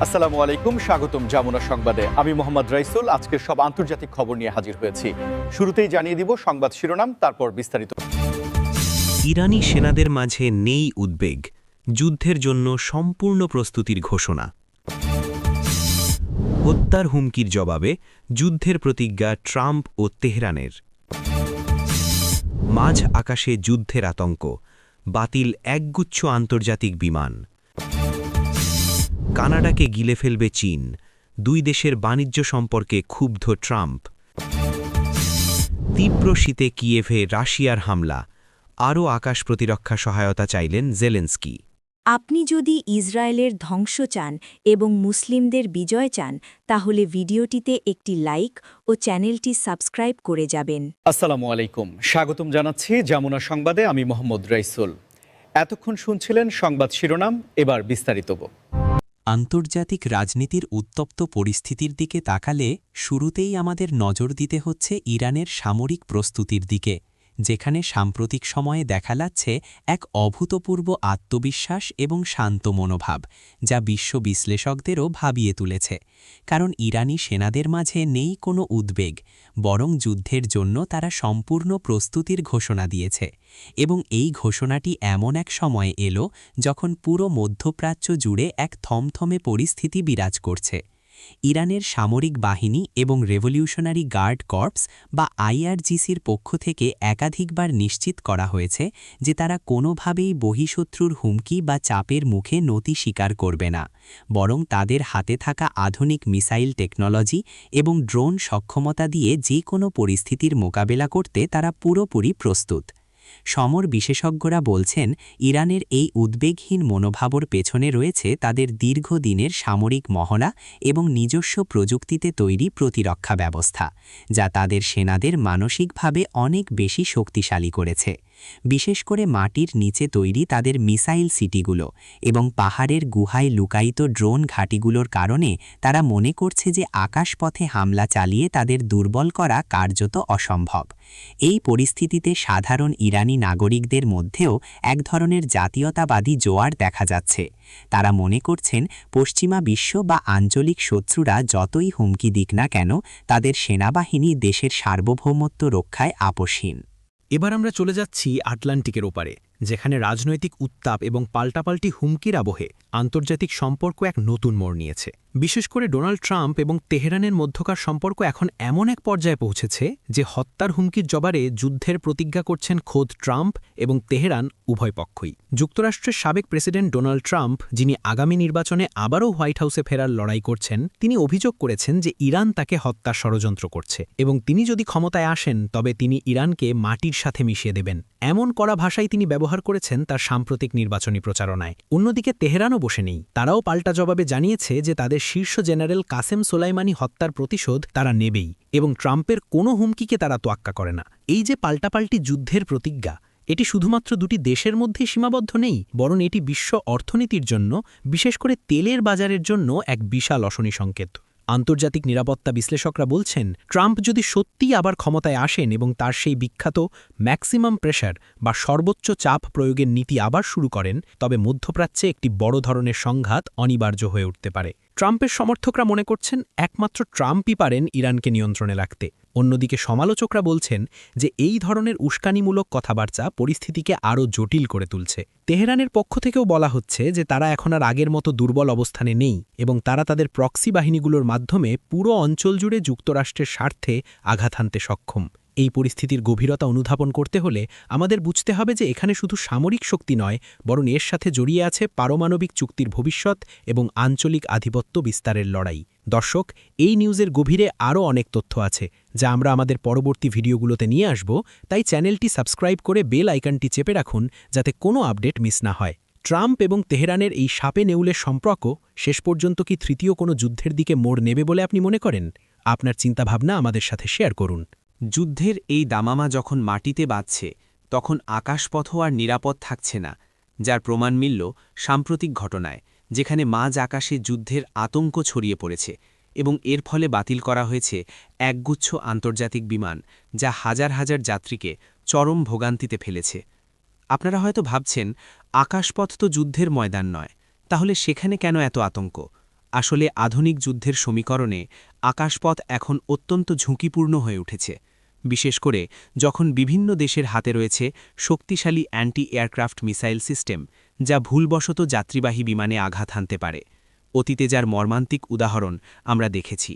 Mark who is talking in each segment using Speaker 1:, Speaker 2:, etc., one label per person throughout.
Speaker 1: আসসালামু আলাইকুম, স্বাগতম যমুনা সংবাদে। আমি মোহাম্মদ রাইসুল। আজকের সব আন্তর্জাতিক খবর নিয়ে হাজির হয়েছি। শুরুতেই জানিয়ে দিব সংবাদ শিরোনাম, তারপর বিস্তারিত।
Speaker 2: ইরানি সেনাদের মাঝে নেই উদ্বেগ, যুদ্ধের জন্য সম্পূর্ণ প্রস্তুতির ঘোষণা। হত্যার হুমকির জবাবে যুদ্ধের প্রতিজ্ঞা ট্রাম্প ও তেহরানের। মাঝ আকাশে যুদ্ধের আতঙ্ক, বাতিল একগুচ্ছ আন্তর্জাতিক বিমান। কানাডাকে গিলে ফেলবে চীন, দুই দেশের বাণিজ্য সম্পর্কে ক্ষুব্ধ ট্রাম্প। তীব্র শীতে কিয়েভে রাশিয়ার হামলা, আরও আকাশ প্রতিরক্ষা সহায়তা চাইলেন জেলেন্সকি।
Speaker 3: আপনি যদি ইসরায়েলের ধ্বংস চান এবং মুসলিমদের বিজয় চান, তাহলে ভিডিওটিতে একটি লাইক ও চ্যানেলটি সাবস্ক্রাইব করে যাবেন।
Speaker 1: আসসালামু আলাইকুম, স্বাগতম জানাচ্ছি যমুনা সংবাদে। আমি মোহাম্মদ রাইসুল। এতক্ষণ শুনছিলেন সংবাদ শিরোনাম, এবার বিস্তারিত।
Speaker 4: আন্তর্জাতিক রাজনীতির উত্তপ্ত পরিস্থিতির দিকে তাকালে শুরুতেই আমাদের নজর দিতে হচ্ছে ইরানের সামরিক প্রস্তুতির দিকে, যেখানে সাম্প্রতিক সময়ে দেখা যাচ্ছে এক অভূতপূর্ব আত্মবিশ্বাস এবং শান্ত মনোভাব, যা বিশ্ব বিশ্লেষকদেরও ভাবিয়ে তুলেছে। কারণ ইরানি সেনাদের মাঝে নেই কোনো উদ্বেগ, বরং যুদ্ধের জন্য তারা সম্পূর্ণ প্রস্তুতির ঘোষণা দিয়েছে। এবং এই ঘোষণাটি এমন এক সময়ে এলো যখন পুরো মধ্যপ্রাচ্য জুড়ে এক থমথমে পরিস্থিতি বিরাজ করছে। ইরানের সামরিক বাহিনী এবং রেভলিউশনারি গার্ড কর্পস বা আইআরজিসির পক্ষ থেকে একাধিকবার নিশ্চিত করা হয়েছে যে তারা কোনোভাবেই বহিঃশত্রুর হুমকি বা চাপের মুখে নতি স্বীকার করবে না, বরং তাদের হাতে থাকা আধুনিক মিসাইল টেকনোলজি এবং ড্রোন সক্ষমতা দিয়ে যে কোনো পরিস্থিতির মোকাবেলা করতে তারা পুরোপুরি প্রস্তুত। সমর বিশেষজ্ঞরা বলছেন, ইরানের এই উদ্বেগহীন মনোভাবর পেছনে রয়েছে তাদের দীর্ঘদিনের সামরিক মহড়া এবং নিজস্ব প্রযুক্তিতে তৈরি প্রতিরক্ষা ব্যবস্থা, যা তাদের সেনাদের মানসিকভাবে অনেক বেশি শক্তিশালী করেছে। বিশেষ করে মাটির নিচে তৈরি তাদের মিসাইল সিটিগুলো এবং পাহাড়ের গুহায় লুকায়িত ড্রোন ঘাঁটিগুলোর কারণে তারা মনে করছে যে আকাশপথে হামলা চালিয়ে তাদের দুর্বল করা কার্যত অসম্ভব। এই পরিস্থিতিতে সাধারণ ইরানি নাগরিকদের মধ্যেও এক ধরনের জাতীয়তাবাদী জোয়ার দেখা যাচ্ছে। তারা মনে করছেন পশ্চিমা বিশ্ব বা আঞ্চলিক শত্রুরা যতই হুমকি দিক না কেন, তাদের সেনাবাহিনী দেশের সার্বভৌমত্ব রক্ষায় আপোষহীন।
Speaker 5: এবার আমরা চলে যাচ্ছি আটলান্টিকের ওপারে, যেখানে রাজনৈতিক উত্তাপ এবং পাল্টাপাল্টি হুমকির আবহে আন্তর্জাতিক সম্পর্ক এক নতুন মোড় নিয়েছে। বিশেষ করে ডোনাল্ড ট্রাম্প এবং তেহরানের মধ্যকার সম্পর্ক এখন এমন এক পর্যায়ে পৌঁছেছে যে হত্যার হুমকির জবাবে যুদ্ধের প্রতিজ্ঞা করছেন খোদ ট্রাম্প এবং তেহরান উভয় পক্ষই। যুক্তরাষ্ট্রের সাবেক প্রেসিডেন্ট ডোনাল্ড ট্রাম্প, যিনি আগামী নির্বাচনে আবারও হোয়াইট হাউসে ফেরার লড়াই করছেন, তিনি অভিযোগ করেছেন যে ইরান তাকে হত্যার ষড়যন্ত্র করছে এবং তিনি যদি ক্ষমতায় আসেন তবে তিনি ইরানকে মাটির সাথে মিশিয়ে দেবেন। এমন কড়া ভাষাই তিনি ব্যবহার করেছেন তার সাম্প্রতিক নির্বাচনী প্রচারণায়। অন্যদিকে তেহরানও বসে নেই। তারাও পাল্টা জবাবে জানিয়েছে যে তাদের শীর্ষ জেনারেল কাসেম সোলাইমানি হত্যার প্রতিশোধ তারা নেবেই এবং ট্রাম্পের কোনো হুমকিকে তারা তোয়াক্কা করে না। এই যে পাল্টাপাল্টি যুদ্ধের প্রতিজ্ঞা, এটি শুধুমাত্র দুটি দেশের মধ্যেই সীমাবদ্ধ নেই, বরং এটি বিশ্ব অর্থনীতির জন্য, বিশেষ করে তেলের বাজারের জন্য এক বিশাল অশনি সংকেত। আন্তর্জাতিক নিরাপত্তা বিশ্লেষকরা বলছেন, ট্রাম্প যদি সত্যিই আবার ক্ষমতায় আসেন এবং তার সেই বিখ্যাত ম্যাক্সিমাম প্রেশার বা সর্বোচ্চ চাপ প্রয়োগের নীতি আবার শুরু করেন, তবে মধ্যপ্রাচ্যে একটি বড় ধরনের সংঘাত অনিবার্য হয়ে উঠতে পারে। ট্রাম্পের সমর্থকরা মনে করছেন একমাত্র ট্রাম্পই পারেন ইরানকে নিয়ন্ত্রণে রাখতে। অন্যদিকে সমালোচকরা বলছেন যে এই ধরনের উস্কানিমূলক কথাবার্তা পরিস্থিতিকে আরও জটিল করে তুলছে। তেহরানের পক্ষ থেকেও বলা হচ্ছে যে তারা এখন আর আগের মতো দুর্বল অবস্থানে নেই এবং তারা তাদের প্রক্সি বাহিনীগুলোর মাধ্যমে পুরো অঞ্চল জুড়ে যুক্তরাষ্ট্রের স্বার্থে আঘাত হানতে সক্ষম। এই পরিস্থিতির গভীরতা অনুধাবন করতে হলে আমাদের বুঝতে হবে যে এখানে শুধু সামরিক শক্তি নয়, বরং এর সাথে জড়িয়ে আছে পারমাণবিক চুক্তির ভবিষ্যৎ এবং আঞ্চলিক আধিপত্য বিস্তারের লড়াই। দর্শক, এই নিউজের গভীরে আরও অনেক তথ্য আছে যা আমরা আমাদের পরবর্তী ভিডিওগুলোতে নিয়ে আসব, তাই চ্যানেলটি সাবস্ক্রাইব করে বেল আইকনটি চেপে রাখুন যাতে কোনো আপডেট মিস না হয়। ট্রাম্প এবং তেহরানের এই সাপে নেউলের সম্পর্ক শেষ পর্যন্ত কি তৃতীয় কোনো যুদ্ধের দিকে মোড় নেবে বলে আপনি মনে করেন? আপনার চিন্তাভাবনা আমাদের সাথে শেয়ার করুন।
Speaker 2: যুদ্ধের এই দামামা যখন মাটিতে বাজছে, তখন আকাশপথও আর নিরাপদ থাকছে না, যার প্রমাণ মিলল সাম্প্রতিক ঘটনায়, যেখানে মাঝ আকাশে যুদ্ধের আতঙ্ক ছড়িয়ে পড়েছে এবং এর ফলে বাতিল করা হয়েছে একগুচ্ছ আন্তর্জাতিক বিমান, যা হাজার হাজার যাত্রীকে চরম ভোগান্তিতে ফেলেছে। আপনারা হয়তো ভাবছেন, আকাশপথ তো যুদ্ধের ময়দান নয়, তাহলে সেখানে কেন এত আতঙ্ক? আসলে আধুনিক যুদ্ধের সমীকরণে আকাশপথ এখন অত্যন্ত ঝুঁকিপূর্ণ হয়ে উঠেছে, বিশেষ করে যখন বিভিন্ন দেশের হাতে রয়েছে শক্তিশালী অ্যান্টি এয়ারক্রাফট মিসাইল সিস্টেম, যা ভুলবশত যাত্রীবাহী বিমানে আঘাত হানতে পারে। অতীতে যার মর্মান্তিক উদাহরণ আমরা দেখেছি।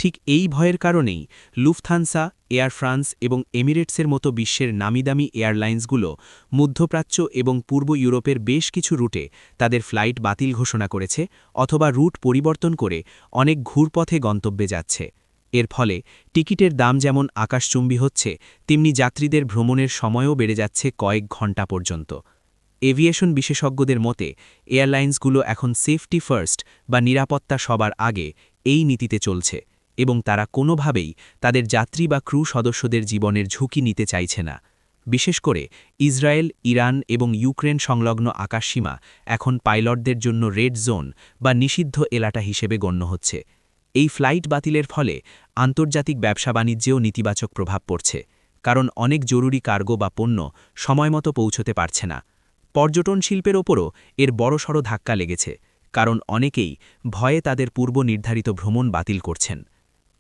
Speaker 2: ঠিক এই ভয়ের কারণেই লুফথানসা, এয়ার ফ্রান্স এবং এমিরেটসের মতো বিশ্বের নামিদামি এয়ারলাইন্সগুলো মধ্যপ্রাচ্য এবং পূর্ব ইউরোপের বেশ কিছু রুটে তাদের ফ্লাইট বাতিল ঘোষণা করেছে অথবা রুট পরিবর্তন করে অনেক ঘুরপথে গন্তব্যে যাচ্ছে। এর ফলে টিকিটের দাম যেমন আকাশচুম্বী হচ্ছে, তেমনি যাত্রীদের ভ্রমণের সময়ও বেড়ে যাচ্ছে কয়েক ঘণ্টা পর্যন্ত। এভিয়েশন বিশেষজ্ঞদের মতে এয়ারলাইন্সগুলো এখন সেফটি ফার্স্ট বা নিরাপত্তা সবার আগে এই নীতিতে চলছে এবং তারা কোনোভাবেই তাদের যাত্রী বা ক্রু সদস্যদের জীবনের ঝুঁকি নিতে চাইছে না। বিশেষ করে ইসরায়েল, ইরান এবং ইউক্রেন সংলগ্ন আকাশসীমা এখন পাইলটদের জন্য রেড জোন বা নিষিদ্ধ এলাকা হিসেবে গণ্য হচ্ছে। এই ফ্লাইট বাতিলের ফলে আন্তর্জাতিক ব্যবসা বাণিজ্যেও নেতিবাচক প্রভাব পড়ছে, কারণ অনেক জরুরি কার্গো বা পণ্য সময়মতো পৌঁছতে পারছে না। পর্যটন শিল্পের ওপরও এর বড়সড় ধাক্কা লেগেছে, কারণ অনেকেই ভয়ে তাদের পূর্ব নির্ধারিত ভ্রমণ বাতিল করছেন।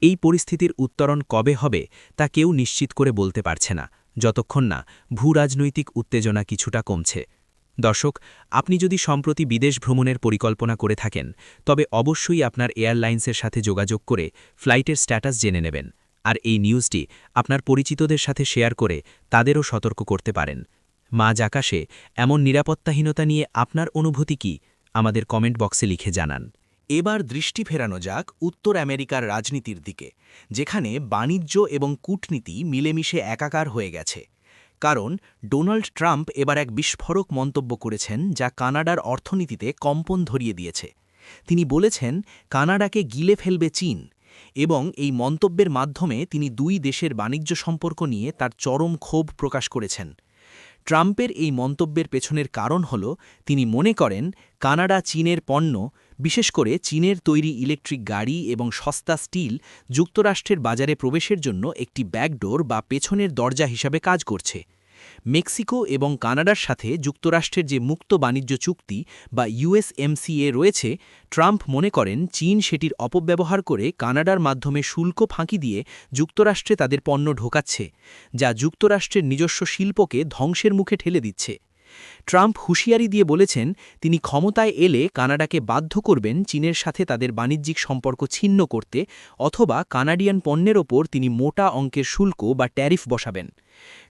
Speaker 2: এই পরিস্থিতির উত্তরণ কবে হবে তা কেউ নিশ্চিত করে বলতে পারছে না, যতক্ষণ না ভূরাজনৈতিক উত্তেজনা কিছুটা কমছে। দর্শক, আপনি যদি সম্প্রতি বিদেশ ভ্রমণের পরিকল্পনা করে থাকেন, তবে অবশ্যই আপনার এয়ারলাইন্সের সাথে যোগাযোগ করে ফ্লাইটের স্ট্যাটাস জেনে নেবেন, আর এই নিউজটি আপনার পরিচিতদের সাথে শেয়ার করে তাদেরও সতর্ক করতে পারেন। মাঝ আকাশে এমন নিরাপত্তাহীনতা নিয়ে আপনার অনুভূতি কি? আমাদের কমেন্ট বক্সে লিখে জানান।
Speaker 5: এবার দৃষ্টি ফেরানো যাক উত্তর আমেরিকার রাজনীতির দিকে, যেখানে বাণিজ্য এবং কূটনীতি মিলেমিশে একাকার হয়ে গেছে। কারণ ডোনাল্ড ট্রাম্প এবার এক বিস্ফোরক মন্তব্য করেছেন, যা কানাডার অর্থনীতিতে কম্পন ধরিয়ে দিয়েছে। তিনি বলেছেন কানাডাকে গিলে ফেলবে চীন, এবং এই মন্তব্যের মাধ্যমে তিনি দুই দেশের বাণিজ্য সম্পর্ক নিয়ে তার চরম ক্ষোভ প্রকাশ করেছেন। ট্রাম্পের এই মন্তব্যের পেছনের কারণ হল তিনি মনে করেন কানাডা চীনের পণ্য, বিশেষ করে চীনের তৈরি ইলেকট্রিক গাড়ি এবং সস্তা স্টিল যুক্তরাষ্ট্রের বাজারে প্রবেশের জন্য একটি ব্যাকডোর বা পেছনের দরজা হিসাবে কাজ করছে। মেক্সিকো এবং কানাডার সাথে যুক্তরাষ্ট্রের যে মুক্ত বাণিজ্য চুক্তি বা USMCA রয়েছে, ট্রাম্প মনে করেন চীন সেটির অপব্যবহার করে কানাডার মাধ্যমে শুল্ক ফাঁকি দিয়ে যুক্তরাষ্ট্রে তাদের পণ্য ঢোকাচ্ছে, যা যুক্তরাষ্ট্রের নিজস্ব শিল্পকে ধ্বংসের মুখে ঠেলে দিচ্ছে। ট্রাম্প হুঁশিয়ারি দিয়ে বলেছেন তিনি ক্ষমতায় এলে কানাডাকে বাধ্য করবেন চীনের সাথে তাদের বাণিজ্যিক সম্পর্ক ছিন্ন করতে, অথবা কানাডিয়ান পণ্যের ওপর তিনি মোটা অঙ্কের শুল্ক বা ট্যারিফ বসাবেন।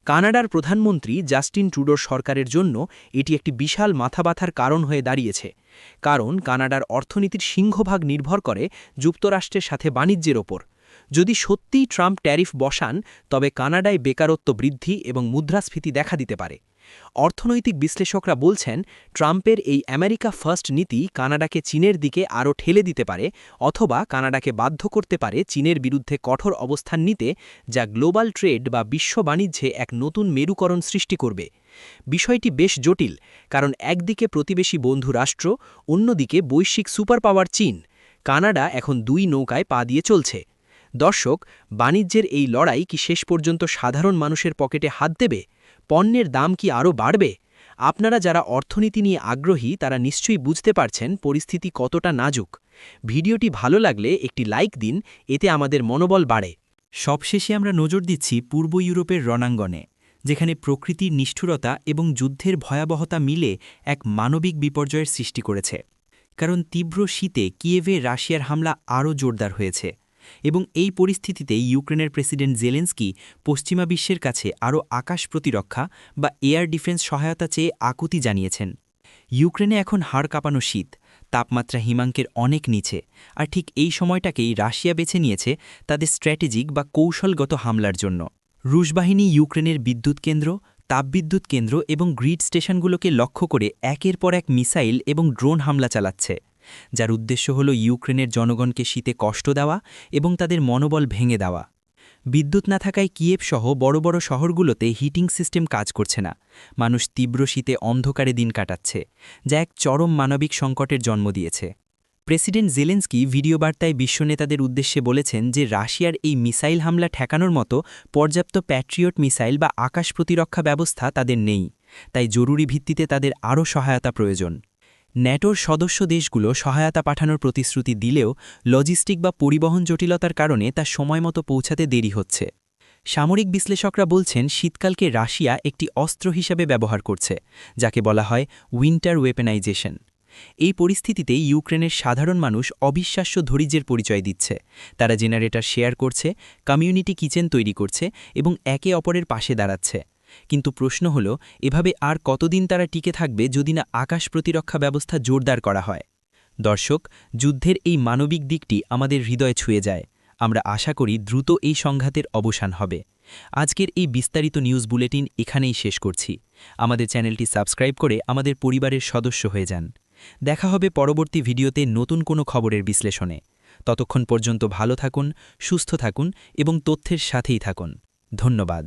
Speaker 5: কানাডার প্রধানমন্ত্রী জাস্টিন ট্রুডোর সরকারের জন্য এটি একটি বিশাল মাথাব্যথার কারণ হয়ে দাঁড়িয়েছে, কারণ কানাডার অর্থনীতির সিংহভাগ নির্ভর করে যুক্তরাষ্ট্রের সাথে বাণিজ্যের ওপর। যদি সত্যিই ট্রাম্প ট্যারিফ বসান, তবে কানাডায় বেকারত্ব বৃদ্ধি এবং মুদ্রাস্ফীতি দেখা দিতে পারে। অর্থনৈতিক বিশ্লেষকরা বলছেন ট্রাম্পের এই আমেরিকা ফার্স্ট নীতি কানাডাকে চীনের দিকে আরও ঠেলে দিতে পারে, অথবা কানাডাকে বাধ্য করতে পারে চীনের বিরুদ্ধে কঠোর অবস্থান নিতে, যা গ্লোবাল ট্রেড বা বিশ্ব বাণিজ্যে এক নতুন মেরুকরণ সৃষ্টি করবে। বিষয়টি বেশ জটিল, কারণ একদিকে প্রতিবেশী বন্ধু রাষ্ট্র, অন্যদিকে বৈশ্বিক সুপার পাওয়ার চীন। কানাডা এখন দুই নৌকায় পা দিয়ে চলছে। দর্শক, বাণিজ্যের এই লড়াই কি শেষ পর্যন্ত সাধারণ মানুষের পকেটে হাত দেবে? পণ্যের দাম কি আরও বাড়বে? আপনারা যারা অর্থনীতি নিয়ে আগ্রহী তারা নিশ্চয়ই বুঝতে পারছেন পরিস্থিতি কতটা নাজুক। ভিডিওটি ভালো লাগলে একটি লাইক দিন, এতে আমাদের মনোবল বাড়ে।
Speaker 6: সবশেষে আমরা নজর দিচ্ছি পূর্ব ইউরোপের রণাঙ্গনে, যেখানে প্রকৃতির নিষ্ঠুরতা এবং যুদ্ধের ভয়াবহতা মিলে এক মানবিক বিপর্যয়ের সৃষ্টি করেছে। কারণ তীব্র শীতে কিয়েভে রাশিয়ার হামলা আরও জোরদার হয়েছে, এবং এই পরিস্থিতিতে ইউক্রেনের প্রেসিডেন্ট জেলেন্সকি পশ্চিমা বিশ্বের কাছে আরও আকাশ প্রতিরক্ষা বা এয়ার ডিফেন্স সহায়তা চেয়ে আকুতি জানিয়েছেন। ইউক্রেনে এখন হাড় কাঁপানো শীত, তাপমাত্রা হিমাঙ্কের অনেক নিচে, আর ঠিক এই সময়টাকেই রাশিয়া বেছে নিয়েছে তাদের স্ট্র্যাটেজিক বা কৌশলগত হামলার জন্য। রুশ বাহিনী ইউক্রেনের বিদ্যুৎ কেন্দ্র, তাপবিদ্যুৎ কেন্দ্র এবং গ্রিড স্টেশনগুলোকে লক্ষ্য করে একের পর এক মিসাইল এবং ড্রোন হামলা চালাচ্ছে, যার উদ্দেশ্য হল ইউক্রেনের জনগণকে শীতে কষ্ট দেওয়া এবং তাদের মনোবল ভেঙে দেওয়া। বিদ্যুৎ না থাকায় কিয়েভ সহ বড় বড় শহরগুলোতে হিটিং সিস্টেম কাজ করছে না। মানুষ তীব্র শীতে অন্ধকারে দিন কাটাচ্ছে, যা এক চরম মানবিক সংকটের জন্ম দিয়েছে। প্রেসিডেন্ট জেলেন্সকি ভিডিও বার্তায় বিশ্ব নেতাদের উদ্দেশ্যে বলেছেন যে রাশিয়ার এই মিসাইল হামলা ঠেকানোর মতো পর্যাপ্ত প্যাট্রিয়ট মিসাইল বা আকাশ প্রতিরক্ষা ব্যবস্থা তাদের নেই, তাই জরুরি ভিত্তিতে তাদের আরও সহায়তা প্রয়োজন। ন্যাটোর সদস্য দেশগুলো সহায়তা পাঠানোর প্রতিশ্রুতি দিলেও লজিস্টিক বা পরিবহন জটিলতার কারণে তা সময়মতো পৌঁছাতে দেরি হচ্ছে। সামরিক বিশ্লেষকরা বলছেন শীতকালকে রাশিয়া একটি অস্ত্র হিসেবে ব্যবহার করছে, যাকে বলা হয় উইন্টার ওয়েপেনাইজেশন। এই পরিস্থিতিতে ইউক্রেনের সাধারণ মানুষ অবিশ্বাস্য ধৈর্যের পরিচয় দিচ্ছে। তারা জেনারেটর শেয়ার করছে, কমিউনিটি কিচেন তৈরি করছে এবং একে অপরের পাশে দাঁড়াচ্ছে। কিন্তু প্রশ্ন হল, এভাবে আর কতদিন তারা টিকে থাকবে যদি না আকাশ প্রতিরক্ষা ব্যবস্থা জোরদার করা হয়? দর্শক, যুদ্ধের এই মানবিক দিকটি আমাদের হৃদয় ছুঁয়ে যায়। আমরা আশা করি দ্রুত এই সংঘাতের অবসান হবে। আজকের এই বিস্তারিত নিউজ বুলেটিন এখানেই শেষ করছি। আমাদের চ্যানেলটি সাবস্ক্রাইব করে আমাদের পরিবারের সদস্য হয়ে যান। দেখা হবে পরবর্তী ভিডিওতে নতুন কোনো খবরের বিশ্লেষণে। ততক্ষণ পর্যন্ত ভালো থাকুন, সুস্থ থাকুন এবং তথ্যের সাথেই থাকুন। ধন্যবাদ।